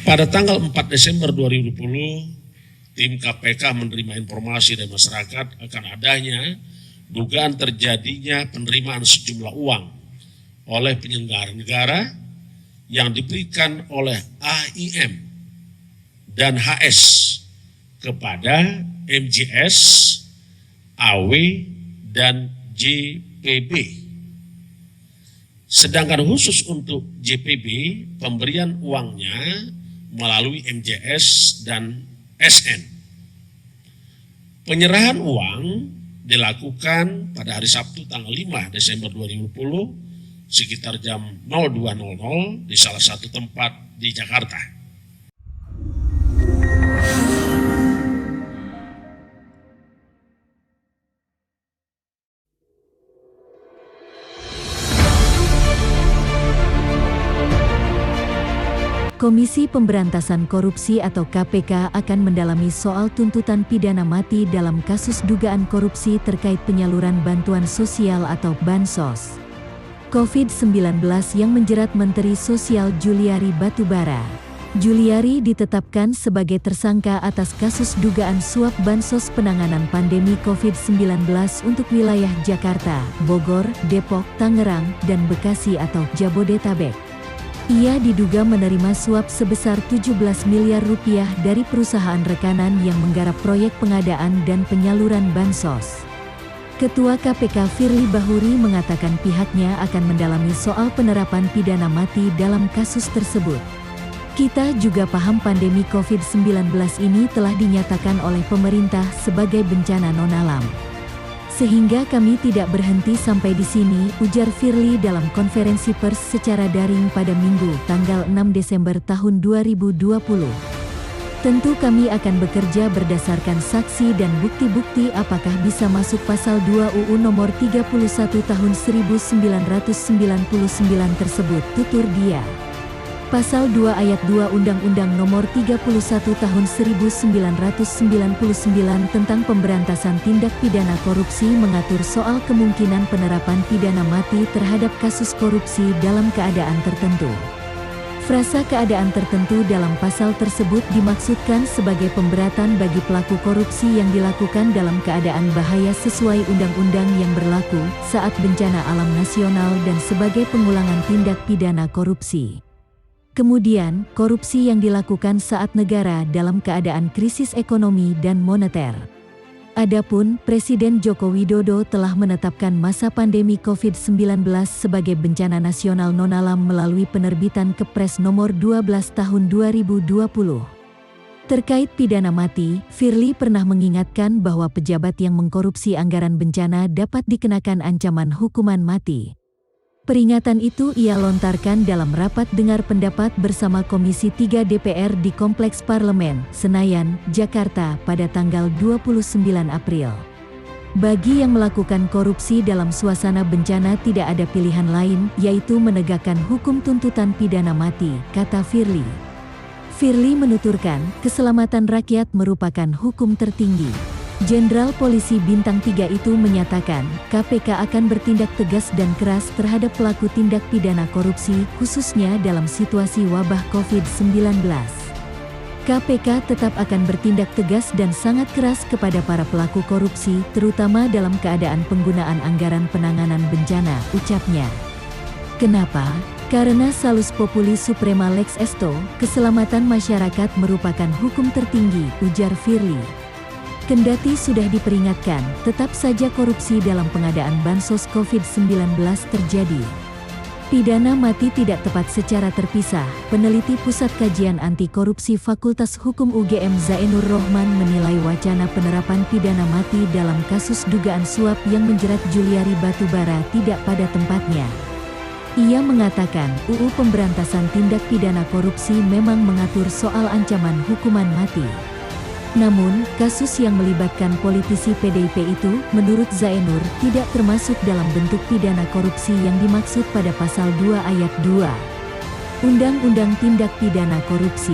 Pada tanggal 4 Desember 2020, tim KPK menerima informasi dari masyarakat akan adanya dugaan terjadinya penerimaan sejumlah uang oleh penyelenggara negara yang diberikan oleh AIM dan HS kepada MJS, AW, dan JPB. Sedangkan khusus untuk JPB, pemberian uangnya melalui MJS dan SN. Penyerahan uang dilakukan pada hari Sabtu tanggal 5 Desember 2020 sekitar jam 02.00 di salah satu tempat di Jakarta. Komisi Pemberantasan Korupsi atau KPK akan mendalami soal tuntutan pidana mati dalam kasus dugaan korupsi terkait penyaluran bantuan sosial atau Bansos COVID-19 yang menjerat Menteri Sosial Juliari Batubara. Juliari ditetapkan sebagai tersangka atas kasus dugaan suap Bansos penanganan pandemi COVID-19 untuk wilayah Jakarta, Bogor, Depok, Tangerang, dan Bekasi atau Jabodetabek. Ia diduga menerima suap sebesar 17 miliar rupiah dari perusahaan rekanan yang menggarap proyek pengadaan dan penyaluran Bansos. Ketua KPK Firly Bahuri mengatakan pihaknya akan mendalami soal penerapan pidana mati dalam kasus tersebut. Kita juga paham pandemi COVID-19 ini telah dinyatakan oleh pemerintah sebagai bencana non-alam. Sehingga kami tidak berhenti sampai di sini, ujar Firly dalam konferensi pers secara daring pada Minggu, tanggal 6 Desember tahun 2020. Tentu kami akan bekerja berdasarkan saksi dan bukti-bukti apakah bisa masuk pasal 2 UU nomor 31 tahun 1999 tersebut, tutur dia. Pasal 2 ayat 2 Undang-Undang nomor 31 tahun 1999 tentang pemberantasan tindak pidana korupsi mengatur soal kemungkinan penerapan pidana mati terhadap kasus korupsi dalam keadaan tertentu. Frasa keadaan tertentu dalam pasal tersebut dimaksudkan sebagai pemberatan bagi pelaku korupsi yang dilakukan dalam keadaan bahaya sesuai undang-undang yang berlaku saat bencana alam nasional dan sebagai pengulangan tindak pidana korupsi. Kemudian, korupsi yang dilakukan saat negara dalam keadaan krisis ekonomi dan moneter. Adapun, Presiden Joko Widodo telah menetapkan masa pandemi COVID-19 sebagai bencana nasional non-alam melalui penerbitan Kepres nomor 12 tahun 2020. Terkait pidana mati, Firly pernah mengingatkan bahwa pejabat yang mengkorupsi anggaran bencana dapat dikenakan ancaman hukuman mati. Peringatan itu ia lontarkan dalam rapat dengar pendapat bersama Komisi 3 DPR di Kompleks Parlemen, Senayan, Jakarta pada tanggal 29 April. Bagi yang melakukan korupsi dalam suasana bencana tidak ada pilihan lain, yaitu menegakkan hukum tuntutan pidana mati, kata Firly. Firly menuturkan, keselamatan rakyat merupakan hukum tertinggi. Jenderal Polisi Bintang 3 itu menyatakan, KPK akan bertindak tegas dan keras terhadap pelaku tindak pidana korupsi, khususnya dalam situasi wabah COVID-19. KPK tetap akan bertindak tegas dan sangat keras kepada para pelaku korupsi, terutama dalam keadaan penggunaan anggaran penanganan bencana, ucapnya. Kenapa? Karena salus populi suprema lex esto, keselamatan masyarakat merupakan hukum tertinggi, ujar Firly. Kendati sudah diperingatkan, tetap saja korupsi dalam pengadaan Bansos COVID-19 terjadi. Pidana mati tidak tepat secara terpisah. Peneliti Pusat Kajian Anti Korupsi Fakultas Hukum UGM Zainur Rohman menilai wacana penerapan pidana mati dalam kasus dugaan suap yang menjerat Juliari Batubara tidak pada tempatnya. Ia mengatakan, UU Pemberantasan Tindak Pidana Korupsi memang mengatur soal ancaman hukuman mati. Namun, kasus yang melibatkan politisi PDIP itu, menurut Zainur, tidak termasuk dalam bentuk pidana korupsi yang dimaksud pada pasal 2 ayat 2 Undang-Undang Tindak Pidana Korupsi.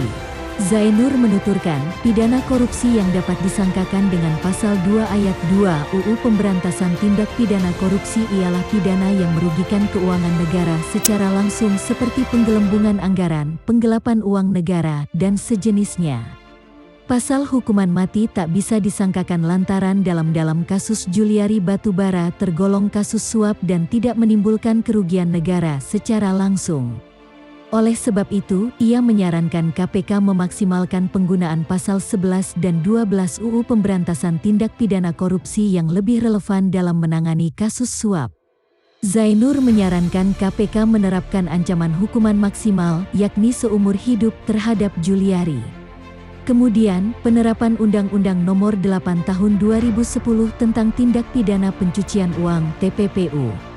Zainur menuturkan, pidana korupsi yang dapat disangkakan dengan pasal 2 ayat 2 UU Pemberantasan Tindak Pidana Korupsi ialah pidana yang merugikan keuangan negara secara langsung seperti penggelembungan anggaran, penggelapan uang negara, dan sejenisnya. Pasal hukuman mati tak bisa disangkakan lantaran dalam kasus Juliari Batubara tergolong kasus suap dan tidak menimbulkan kerugian negara secara langsung. Oleh sebab itu, ia menyarankan KPK memaksimalkan penggunaan pasal 11 dan 12 UU Pemberantasan Tindak Pidana Korupsi yang lebih relevan dalam menangani kasus suap. Zainur menyarankan KPK menerapkan ancaman hukuman maksimal, yakni seumur hidup terhadap Juliari. Kemudian, penerapan Undang-Undang Nomor 8 Tahun 2010 tentang Tindak Pidana Pencucian Uang (TPPU).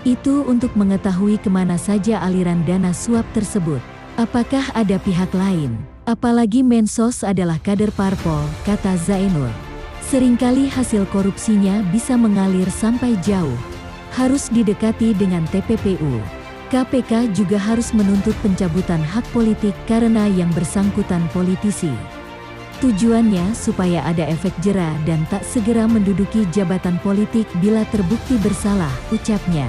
Itu untuk mengetahui kemana saja aliran dana suap tersebut. Apakah ada pihak lain? Apalagi Mensos adalah kader parpol, kata Zainur. Seringkali hasil korupsinya bisa mengalir sampai jauh. Harus didekati dengan TPPU. KPK juga harus menuntut pencabutan hak politik karena yang bersangkutan politisi. Tujuannya supaya ada efek jera dan tak segera menduduki jabatan politik bila terbukti bersalah, ucapnya.